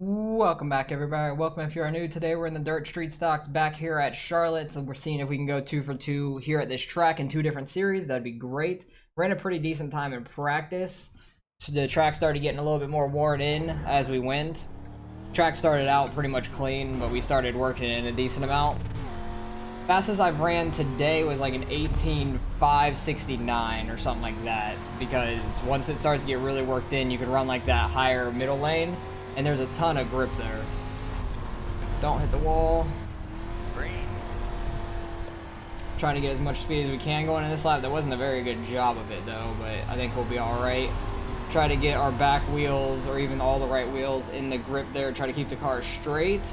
Welcome back, everybody. Welcome if you are new. Today we're in the dirt street stocks back here at Charlotte, so we're seeing if we can go 2 for 2 here at this track in 2 different series. That'd be great. Ran a pretty decent time in practice, so the track started getting a little bit more worn in as we went. Track started out pretty much clean, but we started working in a decent amount. Fastest I've ran today was like an 18.569 or something like that, because once it starts to get really worked in, you can run like that higher middle lane. And there's a ton of grip there. Don't hit the wall. Trying to get as much speed as we can going in this lap. That wasn't a very good job of it though, but I think we'll be alright. Try to get our back wheels or even all the right wheels in the grip there. Try to keep the car straight.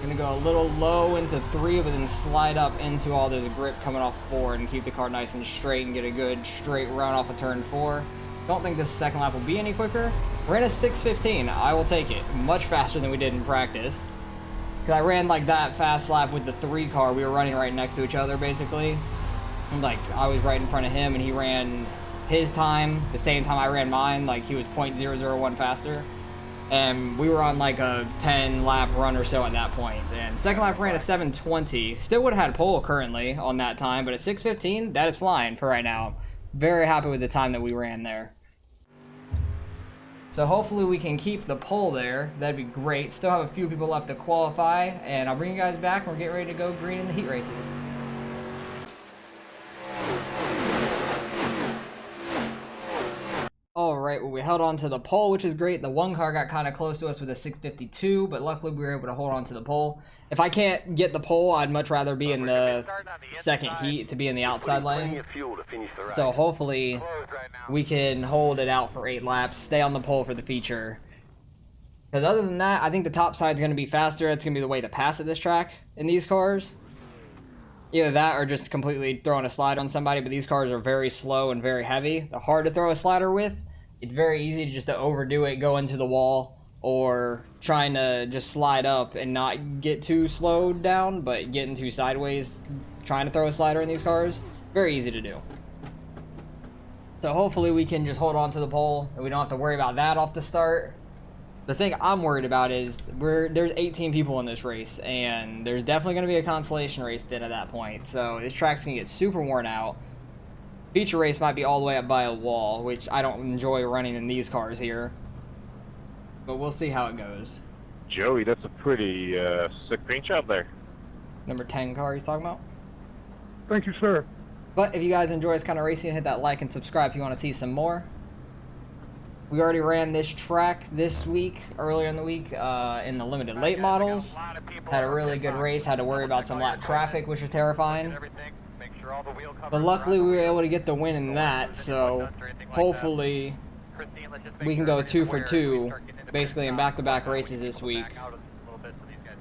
Gonna go a little low into 3, but then slide up into all this grip coming off 4 and keep the car nice and straight and get a good straight run off of turn 4. Don't think this second lap will be any quicker. Ran a 6:15. I will take it. Much faster than we did in practice. Because I ran like that fast lap with the 3 car. We were running right next to each other, basically. And like, I was right in front of him, and he ran his time the same time I ran mine. Like, he was 0.001 faster. And we were on like a 10 lap run or so at that point. And second lap ran a 7:20. Still would have had pole currently on that time, but a 6:15, that is flying for right now. Very happy with the time that we ran there. So hopefully we can keep the pole there. That'd be great. Still have a few people left to qualify, and I'll bring you guys back and we'll get ready to go green in the heat races. Alright, well, we held on to the pole, which is great. The one car got kind of close to us with a 6:52, but luckily we were able to hold on to the pole. If I can't get the pole, I'd much rather be in the second heat to be in the outside lane. So hopefully we can hold it out for 8 laps, stay on the pole for the feature. Because other than that, I think the top side's going to be faster. It's going to be the way to pass at this track in these cars. Either that or just completely throwing a slide on somebody, but these cars are very slow and very heavy. They're hard to throw a slider with. It's very easy just to overdo it, go into the wall, or trying to just slide up and not get too slowed down, but getting too sideways, trying to throw a slider in these cars. Very easy to do. So hopefully we can just hold on to the pole, and we don't have to worry about that off the start. The thing I'm worried about is there's 18 people in this race, and there's definitely going to be a consolation race then at that point. So this track's going to get super worn out. Feature race might be all the way up by a wall, which I don't enjoy running in these cars here. But we'll see how it goes. Joey, that's a pretty sick paint job there. Number 10 car he's talking about. Thank you, sir. But if you guys enjoy this kind of racing, hit that like and subscribe if you want to see some more. We already ran this track this week, earlier in the week, in the limited late models. Had a really good race, had to worry about some lap traffic, which was terrifying. But luckily we were able to get the win in that, so hopefully we can go 2 for 2, basically in back-to-back races this week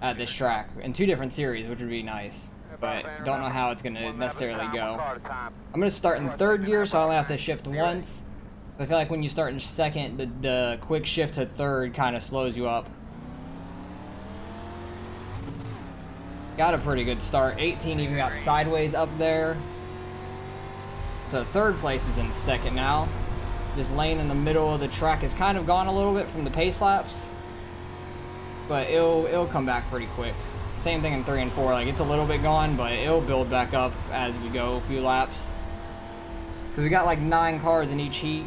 at this track, in 2 different series, which would be nice. But don't know how it's going to necessarily go. I'm going to start in 3rd gear, so I only have to shift once. I feel like when you start in 2nd, the quick shift to 3rd kind of slows you up. Got a pretty good start. 18 even got sideways up there. So 3rd place is in 2nd now. This lane in the middle of the track has kind of gone a little bit from the pace laps, but it'll come back pretty quick. Same thing in 3 and 4. Like, it's a little bit gone, but it'll build back up as we go a few laps. Because we got like 9 cars in each heat.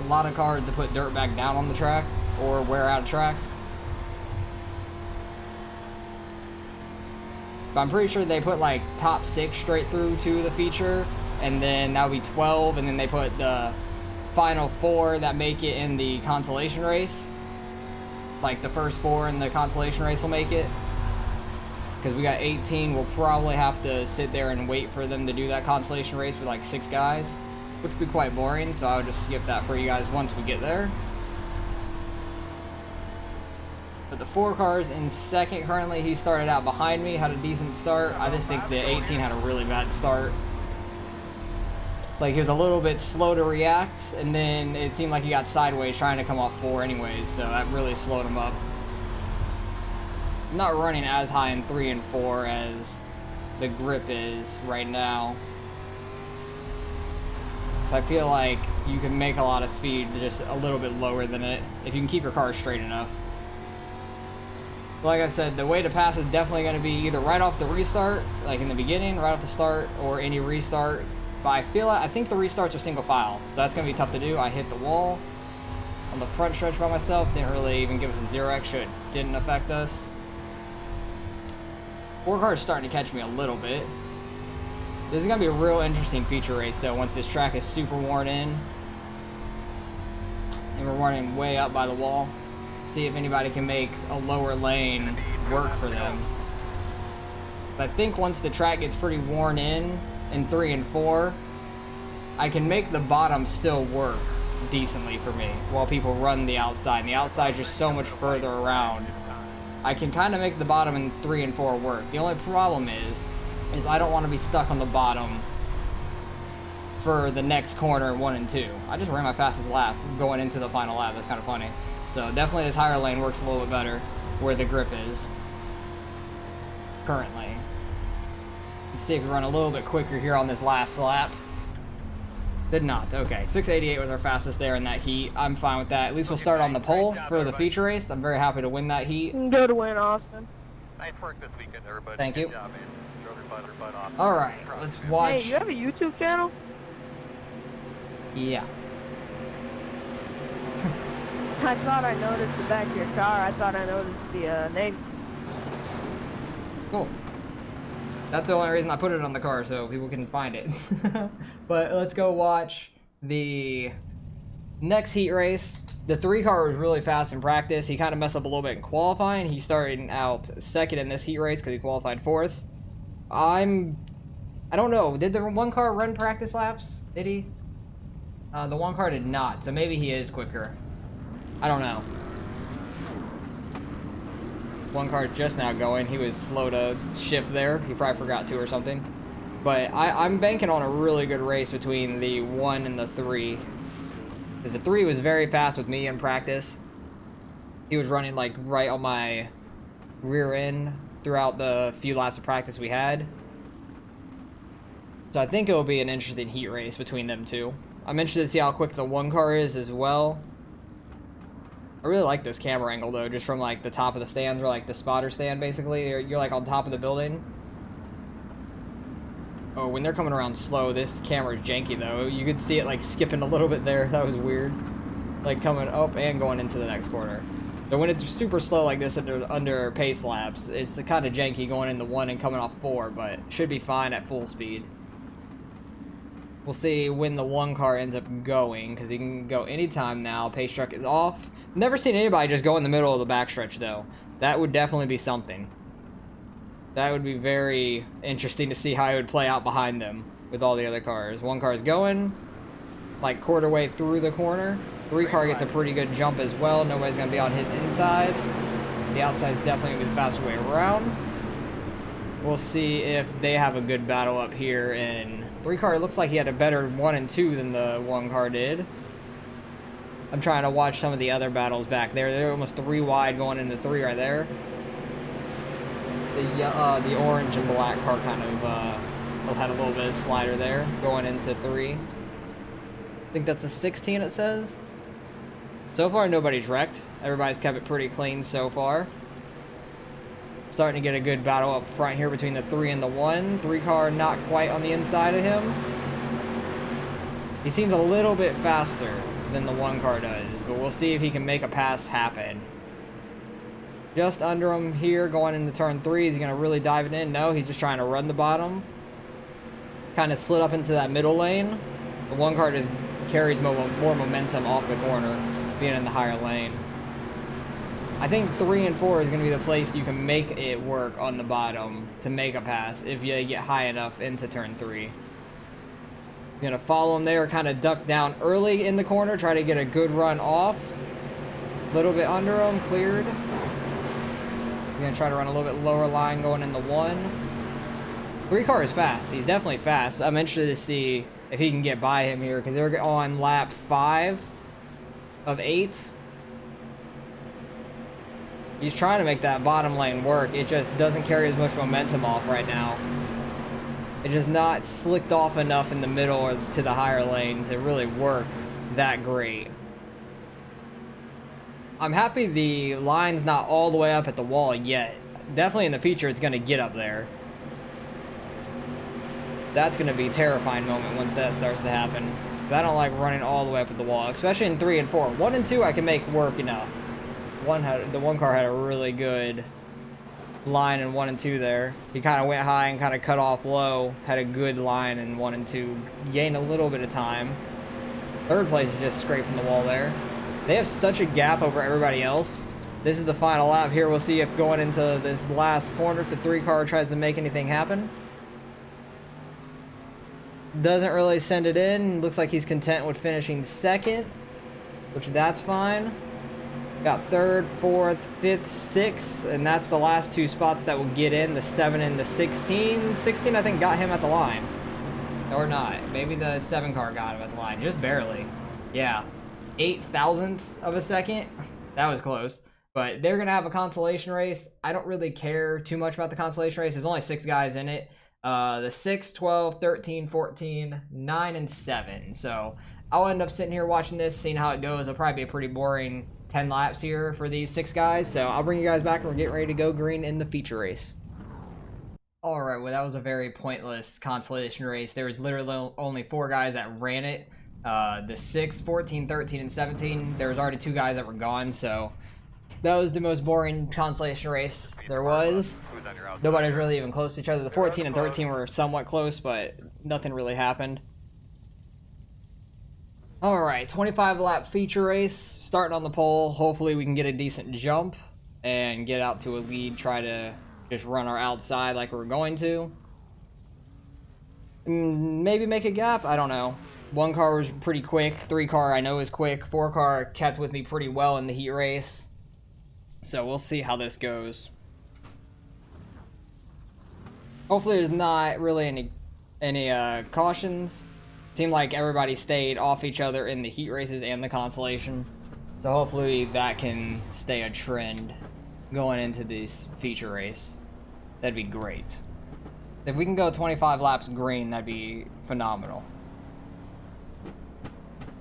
A lot of cars to put dirt back down on the track or wear out a track. But I'm pretty sure they put like top 6 straight through to the feature, and then that would be 12, and then they put the final 4 that make it in the consolation race. Like the first 4 in the consolation race will make it. Because we got 18, we'll probably have to sit there and wait for them to do that consolation race with like 6 guys, which would be quite boring, so I would just skip that for you guys once we get there. But the 4 cars in 2nd currently, he started out behind me, had a decent start. I just think the 18 had a really bad start. Like, he was a little bit slow to react, and then it seemed like he got sideways trying to come off 4 anyways, so that really slowed him up. I'm not running as high in 3 and 4 as the grip is right now. I feel like you can make a lot of speed just a little bit lower than it if you can keep your car straight enough. Like I said, the way to pass is definitely going to be either right off the restart, like in the beginning, right off the start, or any restart. But I think the restarts are single file, so that's going to be tough to do. I hit the wall on the front stretch by myself, didn't really even give us a 0x, so it didn't affect us. 4 cars starting to catch me a little bit. This is going to be a real interesting feature race, though, once this track is super worn in. And we're running way up by the wall. See if anybody can make a lower lane work for them. But I think once the track gets pretty worn in 3 and 4, I can make the bottom still work decently for me while people run the outside. And the outside is just so much further around. I can kind of make the bottom in 3 and 4 work. The only problem is I don't want to be stuck on the bottom for the next corner 1 and 2. I just ran my fastest lap going into the final lap. That's kind of funny. So definitely this higher lane works a little bit better where the grip is currently. Let's see if we run a little bit quicker here on this last lap. Did not. Okay, 688 was our fastest there in that heat. I'm fine with that. At least we'll start on the pole for the feature race. I'm very happy to win that heat. Go to win, Austin. Nice work this weekend, everybody. Thank you. Good job, man. Drove your butt off. All right, let's watch. Hey, you have a YouTube channel? Yeah. I thought I noticed the back of your car. I thought I noticed the name. Cool. That's the only reason I put it on the car, so people can find it. But let's go watch the next heat race. The 3 car was really fast in practice. He kind of messed up a little bit in qualifying. He started out 2nd in this heat race because he qualified 4th. I don't know. Did the 1 car run practice laps? Did he? The 1 car did not, so maybe he is quicker. I don't know. 1 car just now going. He was slow to shift there. He probably forgot to or something. But I'm banking on a really good race between the 1 and the 3. Because the 3 was very fast with me in practice. He was running like right on my rear end throughout the few laps of practice we had. So I think it'll be an interesting heat race between them two. I'm interested to see how quick the 1 car is as well. I really like this camera angle though, just from like the top of the stands, or like the spotter stand basically. You're like on top of the building. Oh, when they're coming around slow, this camera is janky though. You could see it like skipping a little bit there. That was weird. Like coming up and going into the next corner. So when it's super slow like this under pace laps, it's kind of janky going into 1 and coming off 4, but should be fine at full speed. We'll see when the 1 car ends up going, because he can go anytime now. Pace truck is off. Never seen anybody just go in the middle of the backstretch, though. That would definitely be something. That would be very interesting to see how it would play out behind them with all the other cars. 1 car is going, like quarter way through the corner. 3 car gets a pretty good jump as well. Nobody's going to be on his inside. The outside is definitely going to be the faster way around. We'll see if they have a good battle up here. And 3 car looks like he had a better 1 and 2 than the 1 car did. I'm trying to watch some of the other battles back there. They're almost 3 wide going into 3 right there. The orange and black car kind of had a little bit of slider there going into 3. I think that's a 16 it says. So far nobody's wrecked. Everybody's kept it pretty clean so far. Starting to get a good battle up front here between the 3 and the 1. 3 car not quite on the inside of him. He seems a little bit faster than the 1 car does, but we'll see if he can make a pass happen. Just under him here going into turn 3. Is he going to really dive it in? No, he's just trying to run the bottom. Kind of slid up into that middle lane. The 1 car just carries more momentum off the corner, being in the higher lane. I think 3 and 4 is going to be the place you can make it work on the bottom to make a pass if you get high enough into turn 3. Going to follow him there, kind of duck down early in the corner, try to get a good run off. A little bit under him, cleared. Going to try to run a little bit lower line going in the 1. 3 car is fast. He's definitely fast. I'm interested to see if he can get by him here, because they're on lap 5 of 8. He's trying to make that bottom lane work. It just doesn't carry as much momentum off right now. It's just not slicked off enough in the middle or to the higher lane to really work that great. I'm happy the line's not all the way up at the wall yet. Definitely in the future it's going to get up there. That's going to be a terrifying moment once that starts to happen. I don't like running all the way up at the wall, especially in 3 and 4. 1 and 2 I can make work enough. The one car had a really good line in 1 and 2 there. He kind of went high and kind of cut off low. Had a good line in 1 and 2. Gained a little bit of time. Third place is just scraping the wall there. They have such a gap over everybody else. This is the final lap here. We'll see if going into this last corner, if the 3 car tries to make anything happen. Doesn't really send it in. Looks like he's content with finishing 2nd, which that's fine. Got 3rd, 4th, 5th, 6th, and that's the last 2 spots that will get in, the 7 and the 16. 16 I think got him at the line. Or not. Maybe the 7 car got him at the line. Just barely. Yeah. 8 thousandths of a second. That was close. But they're going to have a consolation race. I don't really care too much about the consolation race. There's only 6 guys in it. The 6, 12, 13, 14, 9, and 7. So I'll end up sitting here watching this, seeing how it goes. It'll probably be a pretty boring 10 laps here for these 6 guys. So I'll bring you guys back and we're getting ready to go green in the feature race. Alright, well that was a very pointless consolation race. There was literally only 4 guys that ran it. The 6, 14, 13, and 17, there was already 2 guys that were gone, so that was the most boring consolation race there was. Nobody was really even close to each other. The 14 and 13 were somewhat close, but nothing really happened. Alright, 25 lap feature race, starting on the pole. Hopefully we can get a decent jump and get out to a lead, try to just run our outside like we're going to. Maybe make a gap, I don't know. 1 car was pretty quick, 3 car I know is quick, 4 car kept with me pretty well in the heat race. So we'll see how this goes. Hopefully there's not really any cautions. Seemed like everybody stayed off each other in the heat races and the consolation. So hopefully that can stay a trend going into this feature race. That'd be great. If we can go 25 laps green, that'd be phenomenal.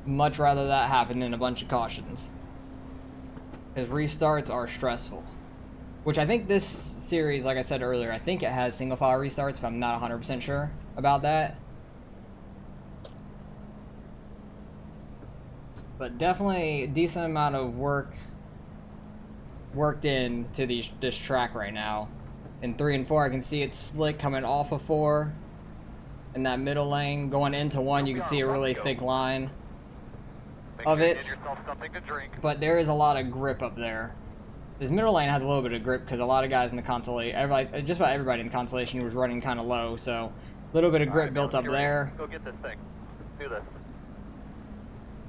Much rather that happen than a bunch of cautions. Because restarts are stressful. Which I think this series, like I said earlier, I think it has single file restarts, but I'm not 100% sure about that. But definitely a decent amount of worked into this track right now. In 3 and 4, I can see it's slick coming off of 4. In that middle lane, going into 1, you can see a really thick line of it. But there is a lot of grip up there. This middle lane has a little bit of grip because a lot of guys in the consolation, just about everybody in the consolation was running kind of low, so a little bit of grip built up there. Go get this thing. Do this.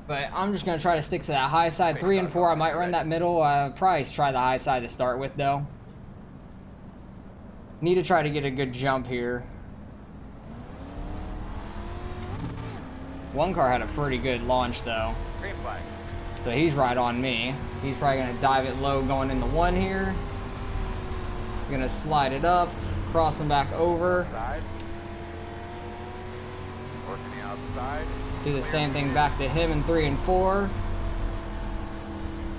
But I'm just going to try to stick to that high side. 3 and 4, I might run that middle. Probably try the high side to start with, though. Need to try to get a good jump here. 1 car had a pretty good launch, though. Green flag. So he's right on me. He's probably going to dive it low going into 1 here. Going to slide it up, cross him back over. Side. Working the outside. Do the same thing back to him in 3 and 4.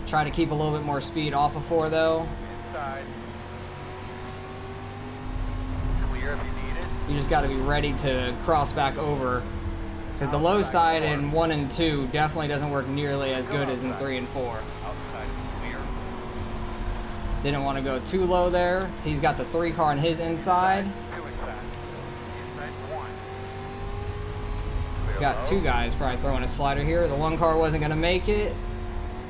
Try to keep a little bit more speed off of 4, though. Inside. Clear if you need it. You just got to be ready to cross back over. Because the low side in 1 and 2 definitely doesn't work nearly as good as in 3 and 4. Outside clear. Didn't want to go too low there. He's got the 3 car on his inside. 2 inside. Inside 1. Clear Got low. 2 guys probably throwing a slider here. The 1 car wasn't going to make it.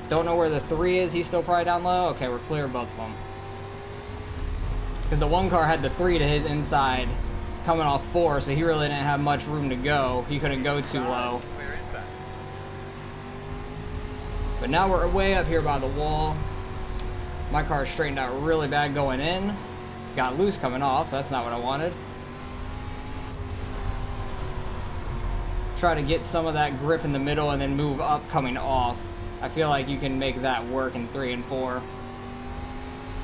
Don't know where the 3 is. He's still probably down low. Okay, we're clear of both of them. Because the 1 car had the 3 to his inside coming off 4, so he really didn't have much room to go. He couldn't go too low. Clear inside. But now we're way up here by the wall. My car straightened out really bad going in. Got loose coming off. That's not what I wanted. Try to get some of that grip in the middle and then move up coming off. I feel like you can make that work in 3 and 4.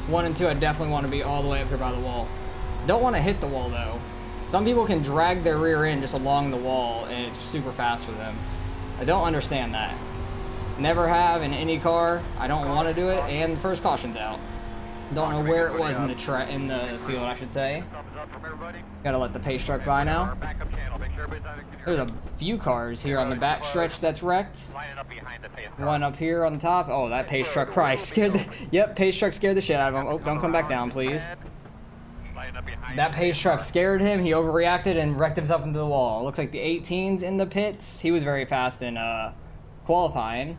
1 and 2, I definitely want to be all the way up here by the wall. Don't want to hit the wall though. Some people can drag their rear end just along the wall, and it's super fast with them. I don't understand that. Never have in any car. I don't want to do it, and first caution's out. Don't know where it was in the field, I should say. Gotta let the pace truck by now. There's a few cars here on the back stretch that's wrecked. One up here on the top. Oh, that pace truck probably scared the... Yep, pace truck scared the shit out of him. Oh, don't come back down, please. That pace truck scared him. He overreacted and wrecked himself into the wall. Looks like the 18's in the pits. He was very fast in qualifying.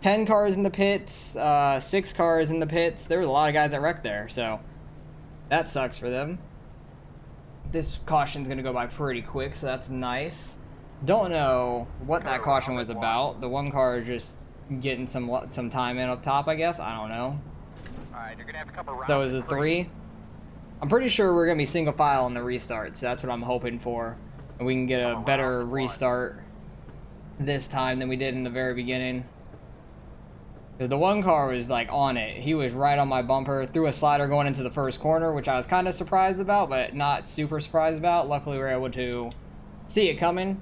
10 cars in the pits, 6 cars in the pits. There was a lot of guys that wrecked there, so that sucks for them. This caution's gonna go by pretty quick, so that's nice. Don't know what that caution was about. The one car is just getting some time in up top, I guess. I don't know. Alright, you're gonna have a couple rounds. So is it 3? I'm pretty sure we're gonna be single file on the restart, so that's what I'm hoping for. And we can get a better restart this time than we did in the very beginning. Because the one car was like on it. He was right on my bumper, threw a slider going into the first corner, which I was kind of surprised about, but not super surprised about. Luckily, we were able to see it coming.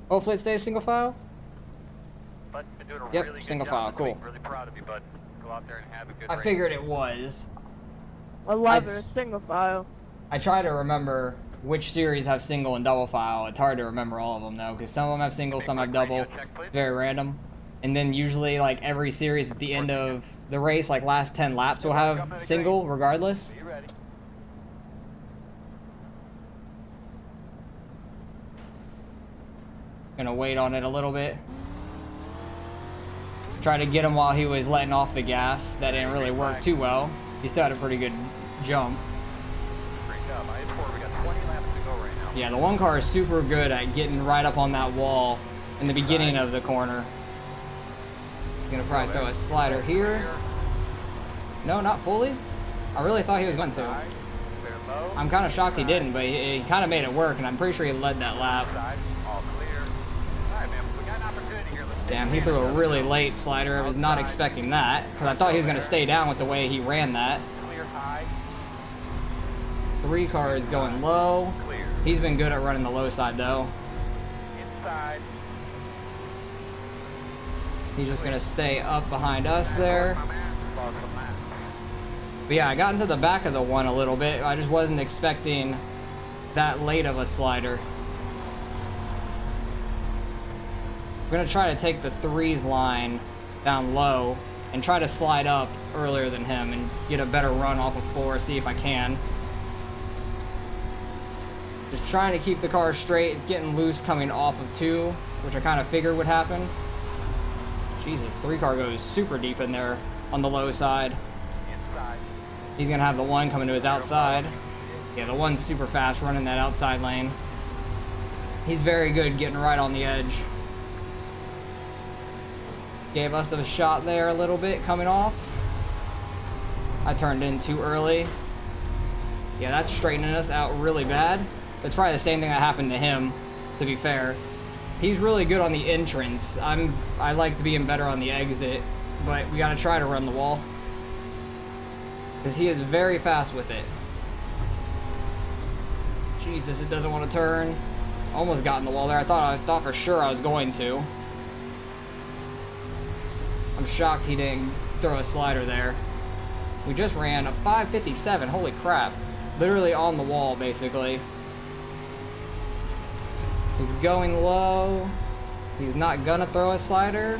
Hopefully it stays single file. Bud, been doing a Yep, really good single job. file, I'm gonna cool. be really proud of you, bud. Go out there and have a good I race. figured it was. 11 single file. I try to remember which series have single and double file. It's hard to remember all of them, though, because some of them have single, some have double. Very random. And then usually, like, every series at the end of the race, like last 10 laps, will have single regardless. Are you ready? Gonna wait on it a little bit. Try to get him while he was letting off the gas. That didn't really work too well. He still had a pretty good jump. Great job. I had 4. We got 20 laps to go right now. Yeah, the one car is super good at getting right up on that wall in the beginning of the corner. He's gonna probably throw a slider here. No, not fully. I really thought he was going to. Clear low. I'm kind of shocked he didn't, but he kind of made it work, and I'm pretty sure he led that lap. Side. All clear. Alright, man. We got an opportunity here. Let's Damn, he threw a really late slider. I was not expecting that, because I thought he was going to stay down with the way he ran that. clear high. 3 cars going low. Clear. He's been good at running the low side, though. Inside. He's just going to stay up behind us there. My man. Lost some laps. But yeah, I got into the back of the one a little bit. I just wasn't expecting that late of a slider. I'm going to try to take the 3's line down low and try to slide up earlier than him and get a better run off of 4, see if I can. Just trying to keep the car straight. It's getting loose coming off of 2, which I kind of figured would happen. Jesus, 3 car goes super deep in there on the low side. Inside. He's going to have the 1 coming to his outside. Yeah, the 1's super fast running that outside lane. He's very good getting right on the edge. Gave us a shot there a little bit coming off. I turned in too early. Yeah, that's straightening us out really bad. That's probably the same thing that happened to him, to be fair. He's really good on the entrance. I like to be better on the exit, but we gotta try to run the wall. Because he is very fast with it. Jesus, it doesn't want to turn. Almost got in the wall there. I thought for sure I was going to. I'm shocked he didn't throw a slider there. We just ran a 5:57. Holy crap. Literally on the wall, basically. He's going low. He's not gonna throw a slider.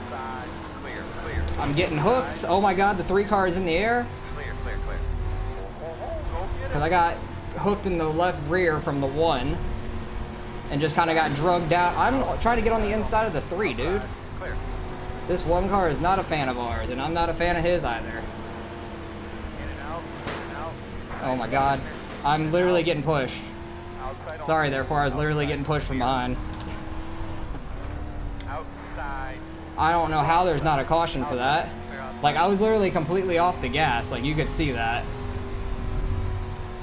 Side. Clear. Clear. I'm getting hooked. Oh my god, the 3 car is in the air. Clear. Clear. Clear. Go get it. Because I got hooked in the left rear from the 1. And just kind of got drugged out. I'm trying to get on the inside of the 3, dude. Clear. This 1 car is not a fan of ours, and I'm not a fan of his either. In and out. In and out. Oh my god. I'm literally getting pushed. Outside. Sorry, therefore, I was literally getting pushed from behind. Outside. I don't know how there's not a caution for that. Like, I was literally completely off the gas. Like, you could see that.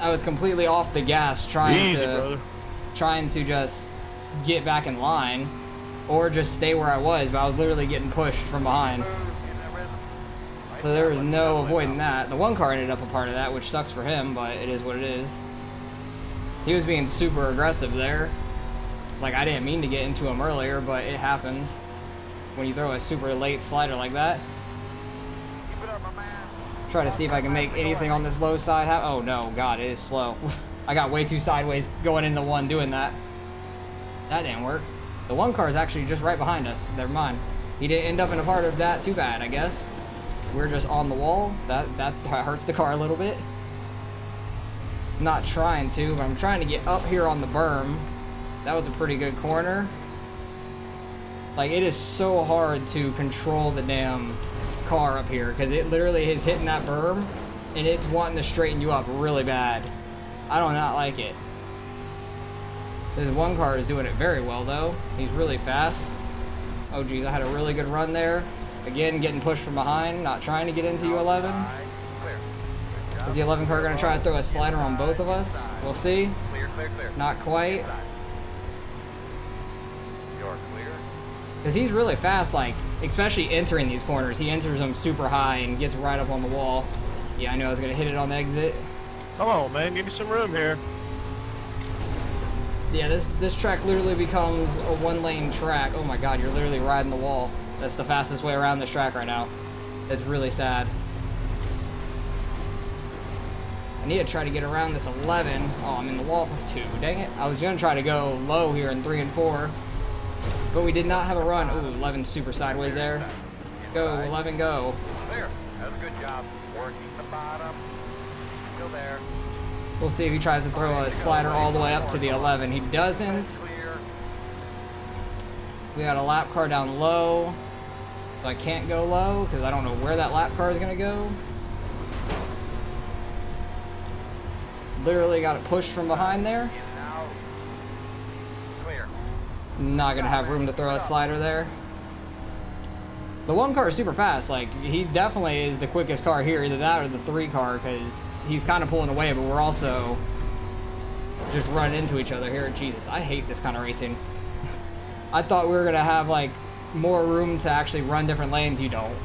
I was completely off the gas trying to just get back in line or just stay where I was, but I was literally getting pushed from behind. So there was no avoiding that. The 1 car ended up a part of that, which sucks for him, but it is what it is. He was being super aggressive there. Like, I didn't mean to get into him earlier, but it happens when you throw a super late slider like that. Keep it up, my man. Try to see if I can make anything on this low side. Oh no, God, it is slow. I got way too sideways going into one doing that. That didn't work. The one car is actually just right behind us. Never mind. He didn't end up in a part of that. Too bad, I guess. We're just on the wall. That hurts the car a little bit. Not trying to, but I'm trying to get up here on the berm. That was a pretty good corner. Like, it is so hard to control the damn car up here because it literally is hitting that berm and it's wanting to straighten you up really bad. I do not like it. This one car is doing it very well though. He's really fast. Oh geez, I had a really good run there. Again, getting pushed from behind, not trying to get into U11. Is the 11 car going to try to throw a slider on both of us? We'll see. Clear, clear, clear. Not quite. You're clear. Because he's really fast, like, especially entering these corners. He enters them super high and gets right up on the wall. Yeah, I knew I was going to hit it on the exit. Come on, man. Give me some room here. Yeah, this track literally becomes a one-lane track. Oh my God, you're literally riding the wall. That's the fastest way around this track right now. It's really sad. I need to try to get around this 11. Oh, I'm in the wall for 2. Dang it. I was going to try to go low here in 3 and 4. But we did not have a run. Ooh, 11 super sideways there. Go, 11, go. Clear. That was a good job. Working the bottom. Still there. We'll see if he tries to throw a slider all the way up to the 11. He doesn't. Clear. We got a lap car down low. So I can't go low because I don't know where that lap car is going to go. Literally got it pushed from behind there. In and out. Clear. Not going to have room to throw a slider there. The one car is super fast. Like, he definitely is the quickest car here. Either that or the 3 car because he's kind of pulling away, but we're also just running into each other here. Jesus, I hate this kind of racing. I thought we were going to have, like, more room to actually run different lanes. You don't.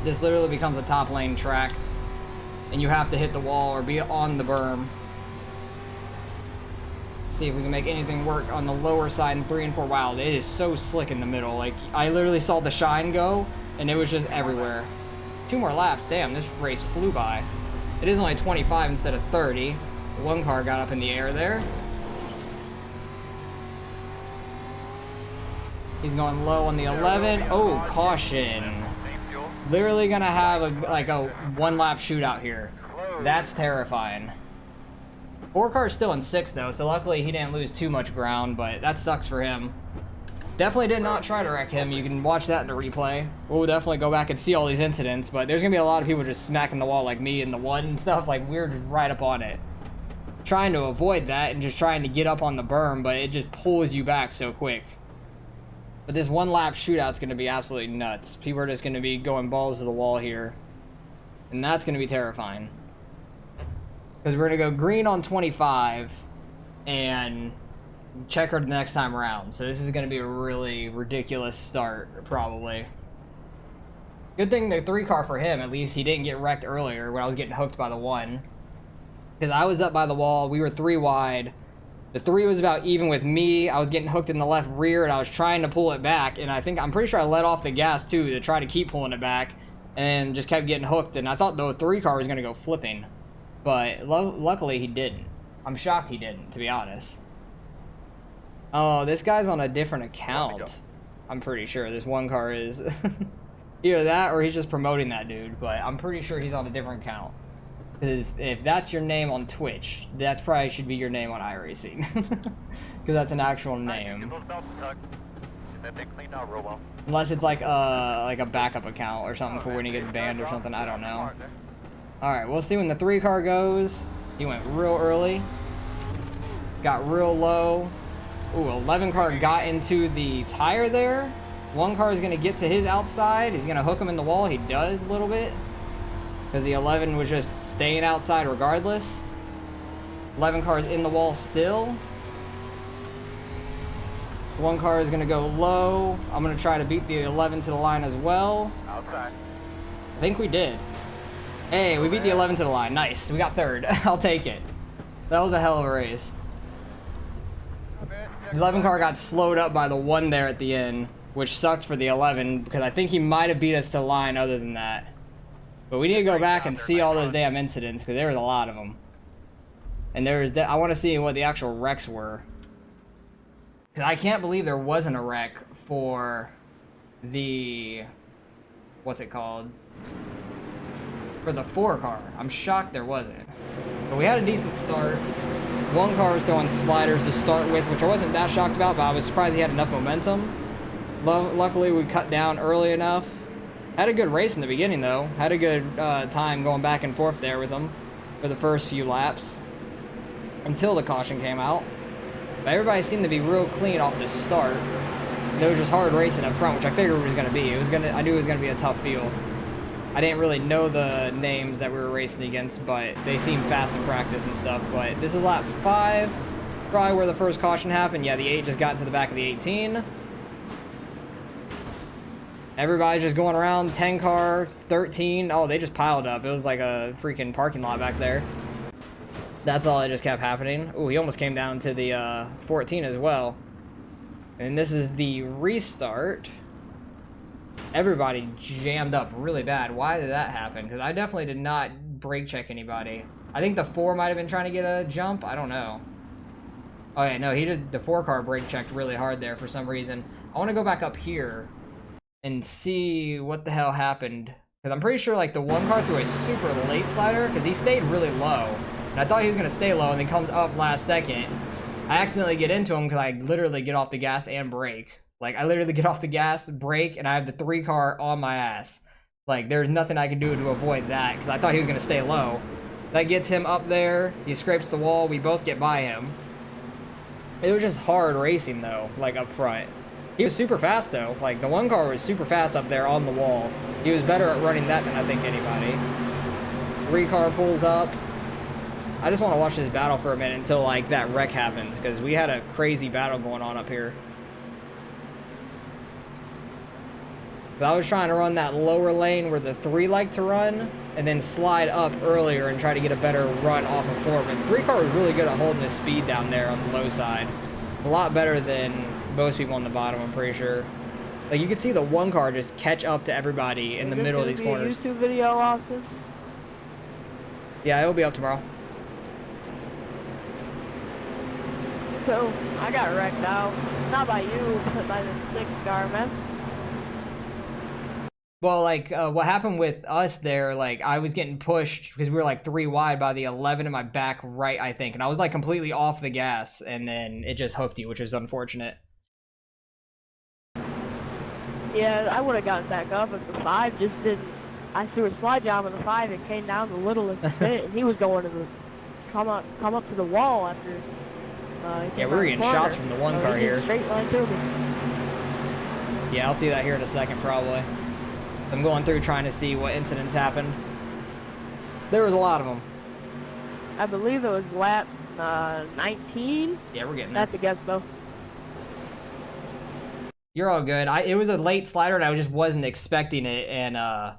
This literally becomes a top lane track. And you have to hit the wall or be on the berm. See if we can make anything work on the lower side in 3 and 4. Wow, it is so slick in the middle. Like, I literally saw the shine go, and it was just everywhere. 2 more laps. Damn, this race flew by. It is only 25 instead of 30. The one car got up in the air there. He's going low on the 11. Oh, caution. Literally gonna have a 1 lap shootout here. That's terrifying. 4 car's still in 6th though, so luckily he didn't lose too much ground, but that sucks for him. Definitely did not try to wreck him. You can watch that in the replay. We'll definitely go back and see all these incidents, but there's gonna be a lot of people just smacking the wall like me in the 1 and stuff. Like, we're just right up on it. Trying to avoid that and just trying to get up on the berm, but it just pulls you back so quick. But this 1 lap shootout's going to be absolutely nuts. People are just going to be going balls to the wall here. And that's going to be terrifying. Because we're going to go green on 25 and checkered the next time around. So this is going to be a really ridiculous start, probably. Good thing the 3 car for him, at least he didn't get wrecked earlier when I was getting hooked by the 1. Because I was up by the wall, we were 3 wide. The 3 was about even with me. I was getting hooked in the left rear, and I was trying to pull it back. And I'm pretty sure I let off the gas, too, to try to keep pulling it back. And just kept getting hooked. And I thought the 3 car was going to go flipping. But luckily, he didn't. I'm shocked he didn't, to be honest. Oh, this guy's on a different account. I'm pretty sure this 1 car is. Either that, or he's just promoting that dude. But I'm pretty sure he's on a different account. If that's your name on Twitch, that probably should be your name on iRacing. Because that's an actual name. Unless it's like a backup account or something for when he gets banned or something, I don't know. Alright, we'll see when the 3 car goes. He went real early. Got real low. Ooh, 11 car got into the tire there. 1 car is going to get to his outside. He's going to hook him in the wall. He does a little bit. Because the 11 was just staying outside regardless. 11 cars in the wall still. 1 car is going to go low. I'm going to try to beat the 11 to the line as well. Outside. I think we did. Hey, we beat the 11 to the line. Nice. We got 3rd. I'll take it. That was a hell of a race. The 11 car got slowed up by the 1 there at the end, which sucked for the 11 because I think he might have beat us to the line other than that. But we need to go back and see all those damn incidents because there was a lot of them. And I want to see what the actual wrecks were. Because I can't believe there wasn't a wreck for the... what's it called? For the 4 car. I'm shocked there wasn't. But we had a decent start. 1 car was throwing sliders to start with, which I wasn't that shocked about, but I was surprised he had enough momentum. Luckily, we cut down early enough. Had a good race in the beginning, though. Had a good time going back and forth there with him for the first few laps. Until the caution came out. But everybody seemed to be real clean off the start. And it was just hard racing up front, which I figured it was going to be. I knew it was going to be a tough field. I didn't really know the names that we were racing against, but they seemed fast in practice and stuff. But this is lap 5. Probably where the first caution happened. Yeah, the 8 just got into the back of the 18. Everybody's just going around. 10 car, 13. Oh, they just piled up. It was like a freaking parking lot back there. That's all that just kept happening. Ooh, he almost came down to the 14 as well. And this is the restart. Everybody jammed up really bad. Why did that happen? Because I definitely did not brake check anybody. I think the 4 might have been trying to get a jump. I don't know. Oh yeah, no, the 4 car brake checked really hard there for some reason. I want to go back up here and see what the hell happened. Because I'm pretty sure like the 1 car threw a super late slider because he stayed really low. And I thought he was going to stay low and then comes up last second. I accidentally get into him because I literally get off the gas and brake. Like, I literally get off the gas, brake, and I have the 3 car on my ass. Like, there's nothing I can do to avoid that because I thought he was going to stay low. That gets him up there. He scrapes the wall. We both get by him. It was just hard racing, though, like, up front. He was super fast, though. Like, the 1 car was super fast up there on the wall. He was better at running that than I think anybody. 3 car pulls up. I just want to watch this battle for a minute until, like, that wreck happens, because we had a crazy battle going on up here. But I was trying to run that lower lane where the 3 like to run, and then slide up earlier and try to get a better run off of 4. But 3 car was really good at holding the speed down there on the low side. A lot better than most people on the bottom, I'm pretty sure. Like, you could see the 1 car just catch up to everybody in the middle of these corners. YouTube video, Austin? Yeah, it'll be up tomorrow. So, I got wrecked out. Not by you, but by the 6 car, man. Well, like, what happened with us there, like, I was getting pushed because we were, like, 3 wide by the 11 in my back right, I think. And I was, like, completely off the gas, and then it just hooked you, which is unfortunate. Yeah, I would have gotten back up if the 5 just didn't... I threw a slide job on the 5 and came down the littlest bit, and he was going to the... come up to the wall after... yeah, we were getting shots from the 1 car here. Straight line to me. Yeah, I'll see that here in a second, probably. I'm going through trying to see what incidents happened. There was a lot of them. I believe it was lap 19. Yeah, we're getting there. That's a guess, though. You're all good. It was a late slider, and I just wasn't expecting it, and I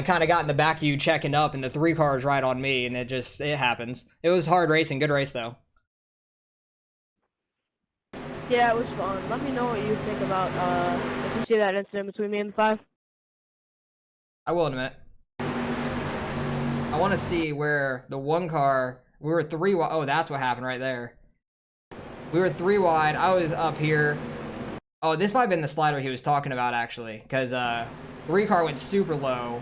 kind of got in the back of you checking up, and the 3 cars right on me, and it happens. It was hard racing. Good race, though. Yeah, it was fun. Let me know what you think about, if you see that incident between me and the 5. I will in a minute. I want to see where the 1 car, we were 3 wide. Oh, that's what happened right there. We were 3 wide. I was up here. Oh, this might have been the slider he was talking about, actually, because 3 car went super low.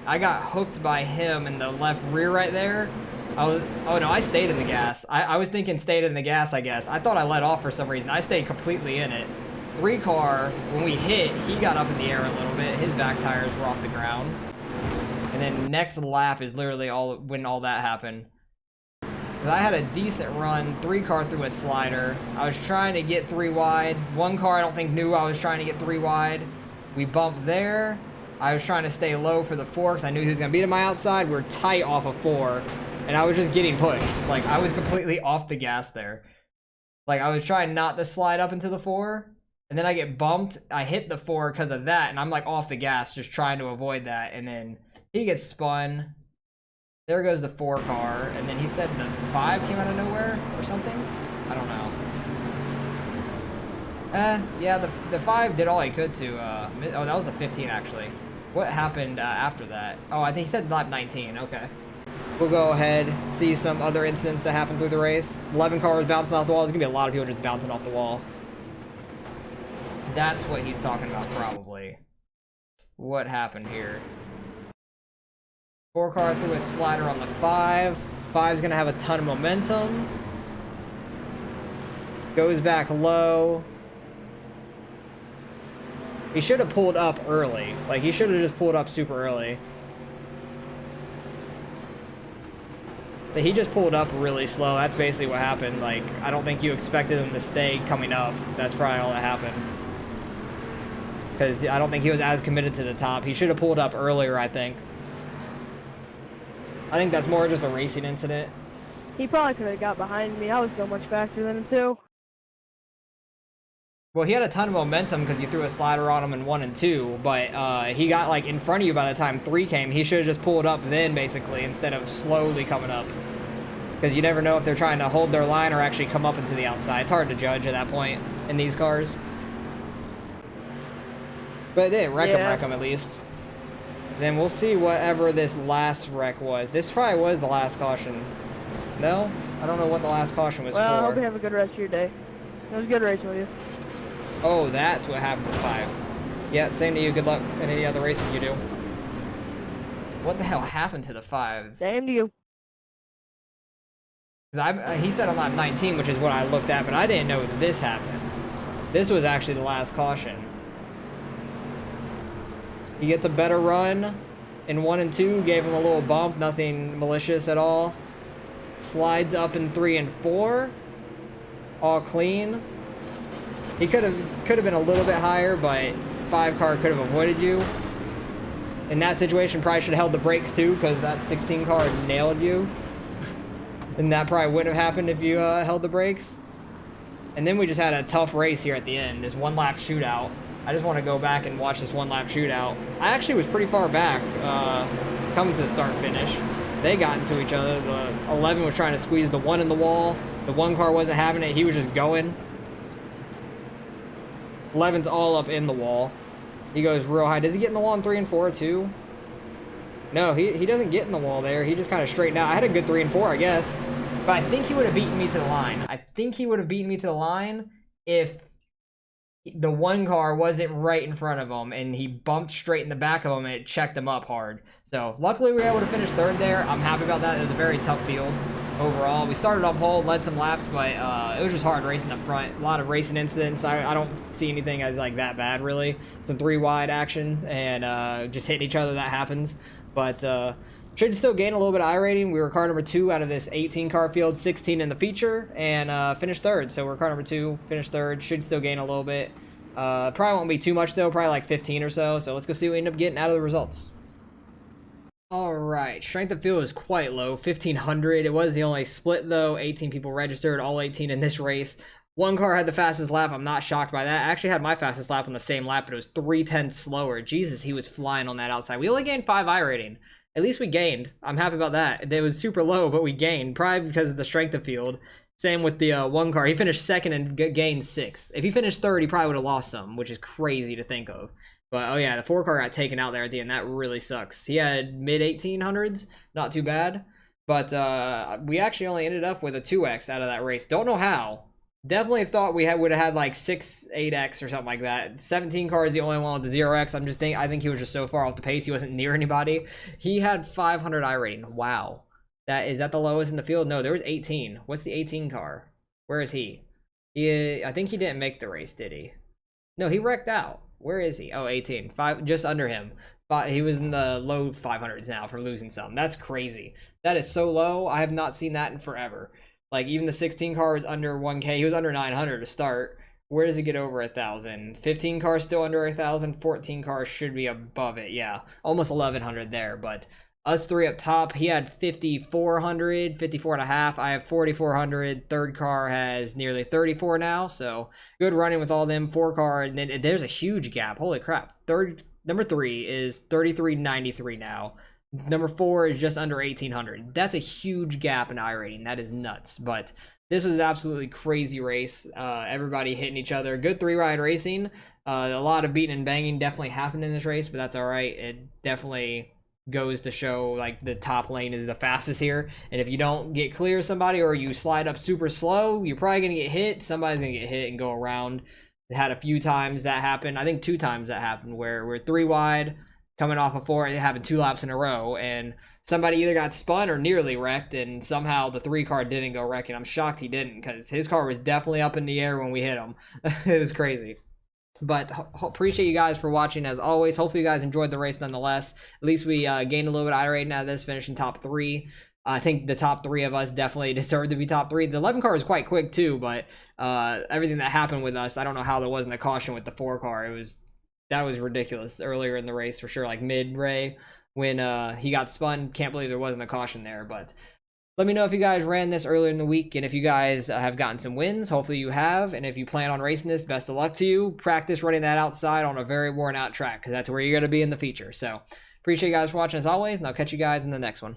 I got hooked by him in the left rear right there. Oh no, I stayed in the gas. I was thinking stayed in the gas, I guess. I thought I let off for some reason. I stayed completely in it. 3 car, when we hit, he got up in the air a little bit. His back tires were off the ground. And then next lap is literally when all that happened. Because I had a decent run. 3 car through a slider. I was trying to get 3 wide. 1 car I don't think knew I was trying to get 3 wide. We bumped there. I was trying to stay low for the 4 because I knew he was going to beat him my outside. We were tight off of 4. And I was just getting pushed. Like, I was completely off the gas there. Like, I was trying not to slide up into the 4. And then I get bumped. I hit the 4 because of that. And I'm, like, off the gas just trying to avoid that. And then he gets spun. There goes the 4 car. And then he said the 5 came out of nowhere or something. I don't know. Yeah, the 5 did all he could to, oh, that was the 15, actually. What happened after that? Oh, I think he said lap 19, okay. We'll go ahead, see some other incidents that happened through the race. 11 car was bouncing off the wall. There's gonna be a lot of people just bouncing off the wall. That's what he's talking about, probably. What happened here? 4 car threw a slider on the 5. 5's gonna have a ton of momentum. Goes back low. He should have pulled up early. Like, he should have just pulled up super early. But he just pulled up really slow. That's basically what happened. Like, I don't think you expected him to stay coming up. That's probably all that happened. Because I don't think he was as committed to the top. He should have pulled up earlier, I think. I think that's more just a racing incident. He probably could have got behind me. I was so much faster than him, too. Well, he had a ton of momentum because you threw a slider on him in 1 and 2, but he got like in front of you by the time 3 came. He should have just pulled up then, basically, instead of slowly coming up. Because you never know if they're trying to hold their line or actually come up into the outside. It's hard to judge at that point in these cars. But they didn't wreck him at least. Then we'll see whatever this last wreck was. This probably was the last caution. No? I don't know what the last caution was for. Well, I hope you have a good rest of your day. It was a good racing with you. Oh, that's what happened to 5. Yeah, same to you. Good luck in any other races you do. What the hell happened to the 5? Same to you. He said on lap 19, which is what I looked at, but I didn't know that this happened. This was actually the last caution. He gets a better run in 1 and 2, gave him a little bump, nothing malicious at all. Slides up in 3 and 4, all clean. He could have been a little bit higher, but 5 car could have avoided you. In that situation, probably should have held the brakes too, because that 16 car nailed you. And that probably wouldn't have happened if you held the brakes. And then we just had a tough race here at the end. This 1 lap shootout. I just want to go back and watch this 1 lap shootout. I actually was pretty far back coming to the start finish. They got into each other. The 11 was trying to squeeze the 1 in the wall. The 1 car wasn't having it. He was just going. 11's all up in the wall. He goes real high. Does he get in the wall in 3 and 4 too? No, he doesn't get in the wall there. He just kind of straightened out. I had a good 3 and 4, I guess. But I think he would have beaten me to the line. I think he would have beaten me to the line if the 1 car wasn't right in front of him and he bumped straight in the back of him and it checked him up hard. So luckily we were able to finish 3rd there. I'm happy about that. It was a very tough field overall. We started on pole, led some laps, but it was just hard racing up front. A lot of racing incidents. I don't see anything as like that bad really. Some 3 wide action and just hitting each other, that happens. But should still gain a little bit of iRating. We were car number 2 out of this 18 car field, 16 in the feature, and finished 3rd. So we're car number 2, finished 3rd. Should still gain a little bit. Probably won't be too much though, probably like 15 or so. So let's go see what we end up getting out of the results. Alright, strength of field is quite low, 1500. It was the only split though, 18 people registered, all 18 in this race. 1 car had the fastest lap. I'm not shocked by that. I actually had my fastest lap on the same lap, but it was 3/10 slower. Jesus, he was flying on that outside. We only gained 5 iRating. At least we gained. I'm happy about that. It was super low, but we gained, probably because of the strength of field. Same with the 1 car. He finished 2nd and gained 6. If he finished 3rd, he probably would have lost some, which is crazy to think of. But, oh yeah, the 4 car got taken out there at the end. That really sucks. He had mid-1800s. Not too bad. But we actually only ended up with a 2x out of that race. Don't know how. Definitely thought we would have had like 6, 8x or something like that. 17 car is the only one with the 0x. I think he was just so far off the pace. He wasn't near anybody. He had 500 iRating. Wow. Is that the lowest in the field? No, there was 18. What's the 18 car? Where is he? I think he didn't make the race, did he? No, he wrecked out. Where is he? Oh, 18. 5, just under him. He was in the low 500s now for losing some. That's crazy. That is so low. I have not seen that in forever. Like, even the 16 car was under 1K. He was under 900 to start. Where does it get over 1,000? 15 cars still under 1,000. 14 cars should be above it. Yeah, almost 1,100 there. But us 3 up top, he had 5,400, 54 and a half. I have 4,400. 3rd car has nearly 34 now. So good running with all them. 4 car, and then there's a huge gap. Holy crap. Number 3 is 3393 now. Number 4 is just under 1,800. That's a huge gap in iRating. That is nuts. But This was an absolutely crazy race. Everybody hitting each other. Good 3-ride racing. A lot of beating and banging definitely happened in this race, but that's all right. It definitely goes to show like the top lane is the fastest here, and if you don't get clear of somebody or you slide up super slow, you're probably gonna get hit. Somebody's gonna get hit and go around. It had a few times that happened. I think 2 times that happened where we're 3 wide coming off of 4 and having 2 laps in a row, and somebody either got spun or nearly wrecked, and somehow the 3 car didn't go wrecking. I'm shocked he didn't, because his car was definitely up in the air when we hit him. It was crazy. But appreciate you guys for watching as always. Hopefully you guys enjoyed the race nonetheless. At least we gained a little bit of iRating out of this, finishing top 3. I think the top 3 of us definitely deserve to be top 3. The 11 car was quite quick too, but everything that happened with us, I don't know how there wasn't a caution with the 4 car. That was ridiculous earlier in the race for sure, like mid-ray when he got spun. Can't believe there wasn't a caution there. But let me know if you guys ran this earlier in the week, and if you guys have gotten some wins. Hopefully you have, and if you plan on racing this, best of luck to you. Practice running that outside on a very worn out track, because that's where you're going to be in the feature. So appreciate you guys for watching as always, and I'll catch you guys in the next one.